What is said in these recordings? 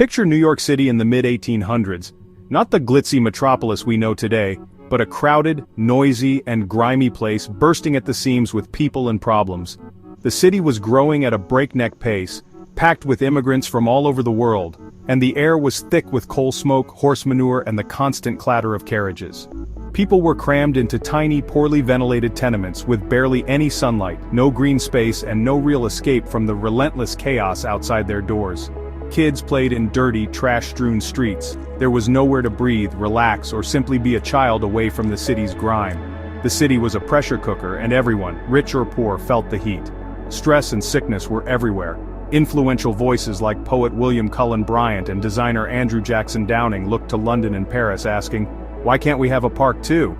Picture New York City in the mid-1800s, not the glitzy metropolis we know today, but a crowded, noisy, and grimy place bursting at the seams with people and problems. The city was growing at a breakneck pace, packed with immigrants from all over the world, and the air was thick with coal smoke, horse manure, and the constant clatter of carriages. People were crammed into tiny, poorly ventilated tenements with barely any sunlight, no green space, and no real escape from the relentless chaos outside their doors. Kids played in dirty, trash-strewn streets. There was nowhere to breathe, relax, or simply be a child away from the city's grime. The city was a pressure cooker, and everyone, rich or poor, felt the heat. Stress and sickness were everywhere. Influential voices like poet William Cullen Bryant and designer Andrew Jackson Downing looked to London and Paris asking, "Why can't we have a park too?"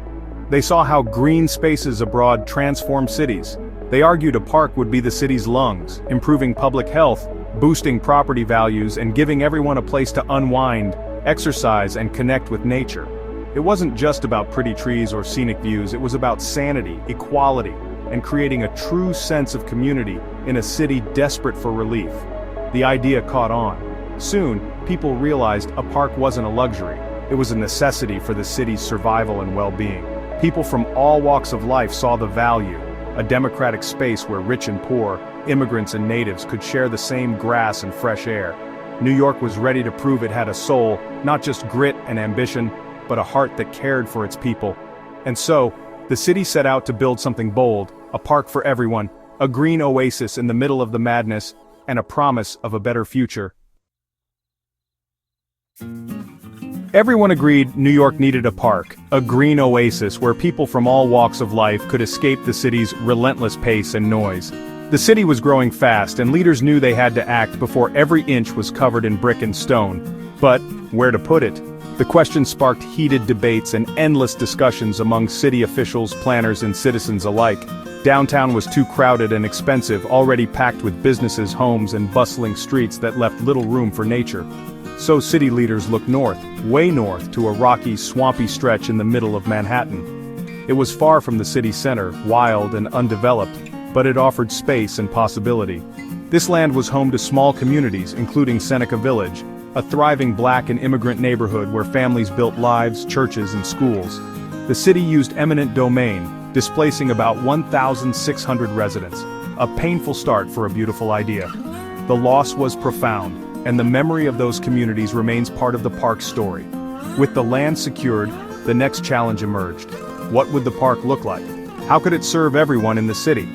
They saw how green spaces abroad transformed cities. They argued a park would be the city's lungs, improving public health, boosting property values, and giving everyone a place to unwind, exercise, and connect with nature. It wasn't just about pretty trees or scenic views, it was about sanity, equality, and creating a true sense of community in a city desperate for relief. The idea caught on. Soon, people realized a park wasn't a luxury, it was a necessity for the city's survival and well-being. People from all walks of life saw the value, a democratic space where rich and poor, immigrants and natives could share the same grass and fresh air. New York was ready to prove it had a soul, not just grit and ambition, but a heart that cared for its people. And so, the city set out to build something bold, a park for everyone, a green oasis in the middle of the madness, and a promise of a better future. Everyone agreed New York needed a park, a green oasis where people from all walks of life could escape the city's relentless pace and noise. The city was growing fast, and leaders knew they had to act before every inch was covered in brick and stone. But where to put it? The question sparked heated debates and endless discussions among city officials, planners, and citizens alike. Downtown was too crowded and expensive, already packed with businesses, homes, and bustling streets that left little room for nature. So city leaders looked north, way north, to a rocky, swampy stretch in the middle of Manhattan. It was far from the city center, wild and undeveloped, but it offered space and possibility. This land was home to small communities, including Seneca Village, a thriving black and immigrant neighborhood where families built lives, churches, and schools. The city used eminent domain, displacing about 1,600 residents, a painful start for a beautiful idea. The loss was profound, and the memory of those communities remains part of the park's story. With the land secured, the next challenge emerged. What would the park look like? How could it serve everyone in the city?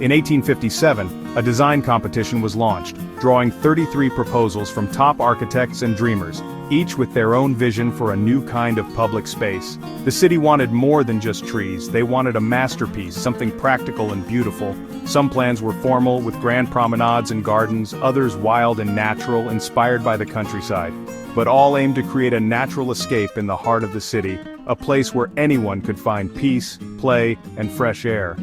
In 1857, a design competition was launched, drawing 33 proposals from top architects and dreamers, each with their own vision for a new kind of public space. The city wanted more than just trees, they wanted a masterpiece, something practical and beautiful. Some plans were formal, with grand promenades and gardens, others wild and natural, inspired by the countryside. But all aimed to create a natural escape in the heart of the city, a place where anyone could find peace, play, and fresh air.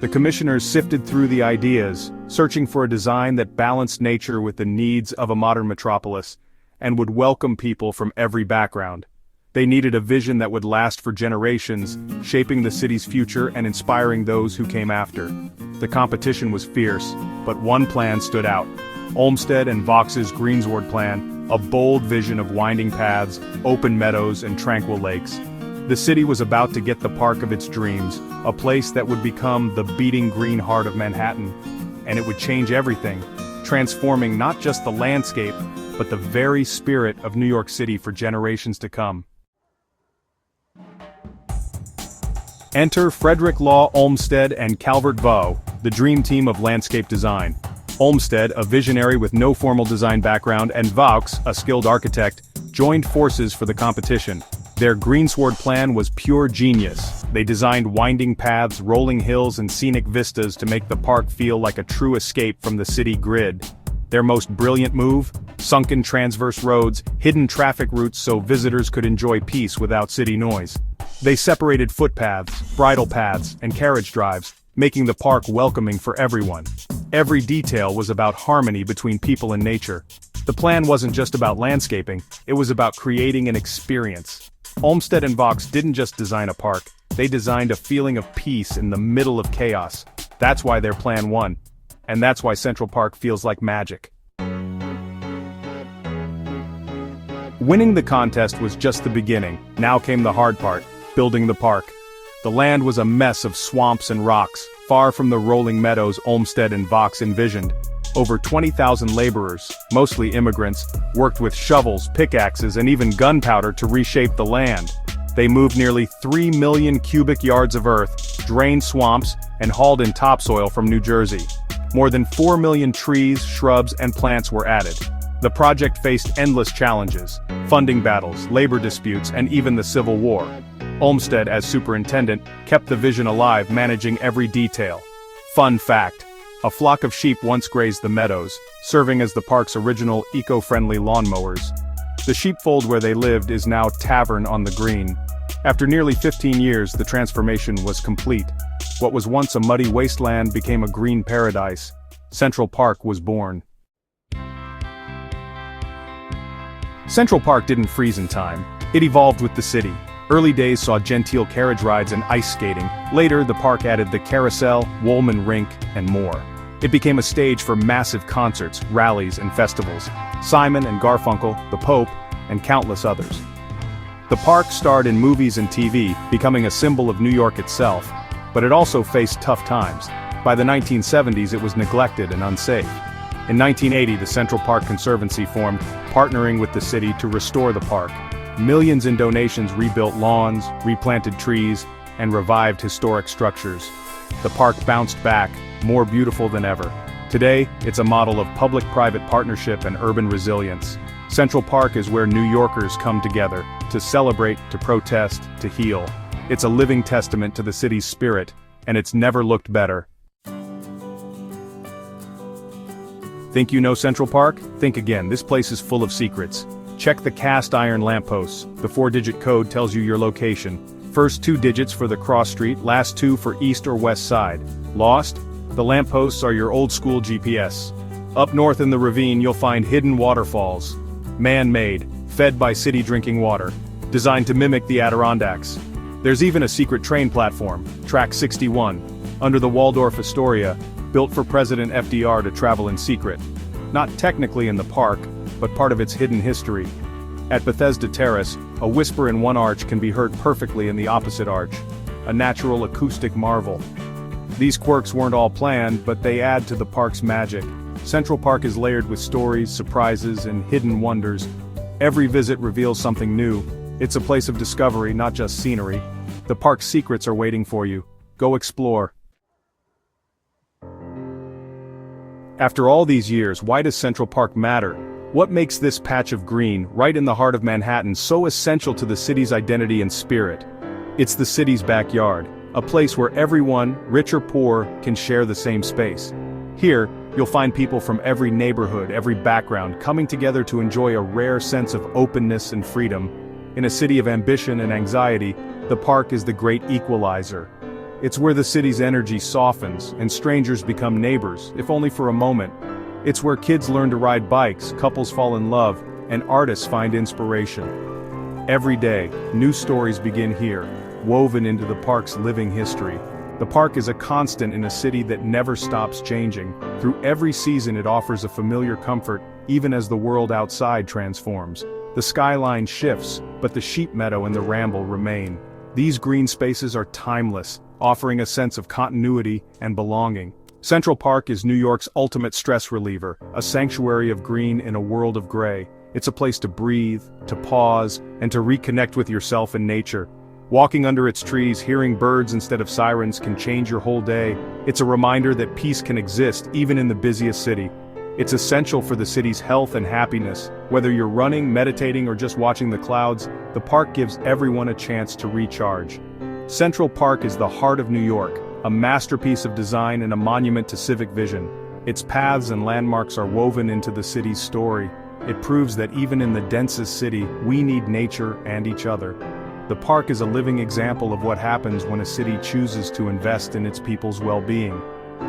The commissioners sifted through the ideas, searching for a design that balanced nature with the needs of a modern metropolis, and would welcome people from every background. They needed a vision that would last for generations, shaping the city's future and inspiring those who came after. The competition was fierce, but one plan stood out. Olmsted and Vaux's Greensward plan, a bold vision of winding paths, open meadows, and tranquil lakes. The city was about to get the park of its dreams, a place that would become the beating green heart of Manhattan. And it would change everything, transforming not just the landscape, but the very spirit of New York City for generations to come. Enter Frederick Law Olmsted and Calvert Vaux, the dream team of landscape design. Olmsted, a visionary with no formal design background, and Vaux, a skilled architect, joined forces for the competition. Their Greensward plan was pure genius. They designed winding paths, rolling hills, and scenic vistas to make the park feel like a true escape from the city grid. Their most brilliant move? Sunken transverse roads, hidden traffic routes so visitors could enjoy peace without city noise. They separated footpaths, bridle paths, and carriage drives, making the park welcoming for everyone. Every detail was about harmony between people and nature. The plan wasn't just about landscaping, it was about creating an experience. Olmsted and Vaux didn't just design a park, they designed a feeling of peace in the middle of chaos. That's why their plan won. And that's why Central Park feels like magic. Winning the contest was just the beginning. Now came the hard part, building the park. The land was a mess of swamps and rocks, far from the rolling meadows Olmsted and Vaux envisioned. Over 20,000 laborers, mostly immigrants, worked with shovels, pickaxes, and even gunpowder to reshape the land. They moved nearly 3 million cubic yards of earth, drained swamps, and hauled in topsoil from New Jersey. More than 4 million trees, shrubs, and plants were added. The project faced endless challenges: funding battles, labor disputes, and even the Civil War. Olmsted, as superintendent, kept the vision alive, managing every detail. Fun fact: a flock of sheep once grazed the meadows, serving as the park's original eco-friendly lawnmowers. The sheepfold where they lived is now Tavern on the Green. After nearly 15 years, the transformation was complete. What was once a muddy wasteland became a green paradise. Central Park was born. Central Park didn't freeze in time. It evolved with the city. Early days saw genteel carriage rides and ice skating. Later, the park added the carousel, Woolman Rink, and more. It became a stage for massive concerts, rallies, and festivals. Simon and Garfunkel, the Pope, and countless others. The park starred in movies and TV, becoming a symbol of New York itself. But it also faced tough times. By the 1970s, it was neglected and unsafe. In 1980, the Central Park Conservancy formed, partnering with the city to restore the park. Millions in donations rebuilt lawns, replanted trees, and revived historic structures. The park bounced back, more beautiful than ever. Today, it's a model of public-private partnership and urban resilience. Central Park is where New Yorkers come together, to celebrate, to protest, to heal. It's a living testament to the city's spirit, and it's never looked better. Think you know Central Park? Think again, this place is full of secrets. Check the cast iron lampposts. The 4-digit code tells you your location. First 2 digits for the cross street, last 2 for east or west side. Lost? The lampposts are your old-school GPS. Up north in the ravine you'll find hidden waterfalls. Man-made, fed by city drinking water. Designed to mimic the Adirondacks. There's even a secret train platform, Track 61, under the Waldorf Astoria, built for President FDR to travel in secret. Not technically in the park, but part of its hidden history. At Bethesda Terrace, a whisper in one arch can be heard perfectly in the opposite arch. A natural acoustic marvel. These quirks weren't all planned, but they add to the park's magic. Central Park is layered with stories, surprises, and hidden wonders. Every visit reveals something new. It's a place of discovery, not just scenery. The park's secrets are waiting for you. Go explore. After all these years, why does Central Park matter? What makes this patch of green, right in the heart of Manhattan, so essential to the city's identity and spirit? It's the city's backyard, a place where everyone, rich or poor, can share the same space. Here, you'll find people from every neighborhood, every background, coming together to enjoy a rare sense of openness and freedom. In a city of ambition and anxiety, the park is the great equalizer. It's where the city's energy softens, and strangers become neighbors, if only for a moment. It's where kids learn to ride bikes, couples fall in love, and artists find inspiration. Every day, new stories begin here, woven into the park's living history. The park is a constant in a city that never stops changing. Through every season it offers a familiar comfort, even as the world outside transforms. The skyline shifts, but the sheep meadow and the ramble remain. These green spaces are timeless, offering a sense of continuity and belonging. Central Park is New York's ultimate stress reliever, a sanctuary of green in a world of gray. It's a place to breathe, to pause, and to reconnect with yourself and nature. Walking under its trees, hearing birds instead of sirens can change your whole day. It's a reminder that peace can exist even in the busiest city. It's essential for the city's health and happiness. Whether you're running, meditating, or just watching the clouds, the park gives everyone a chance to recharge. Central Park is the heart of New York, a masterpiece of design and a monument to civic vision. Its paths and landmarks are woven into the city's story. It proves that even in the densest city, we need nature and each other. The park is a living example of what happens when a city chooses to invest in its people's well-being.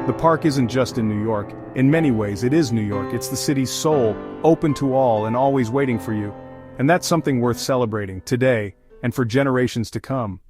The park isn't just in New York. In many ways, it is New York. It's the city's soul, open to all and always waiting for you. And that's something worth celebrating, today, and for generations to come.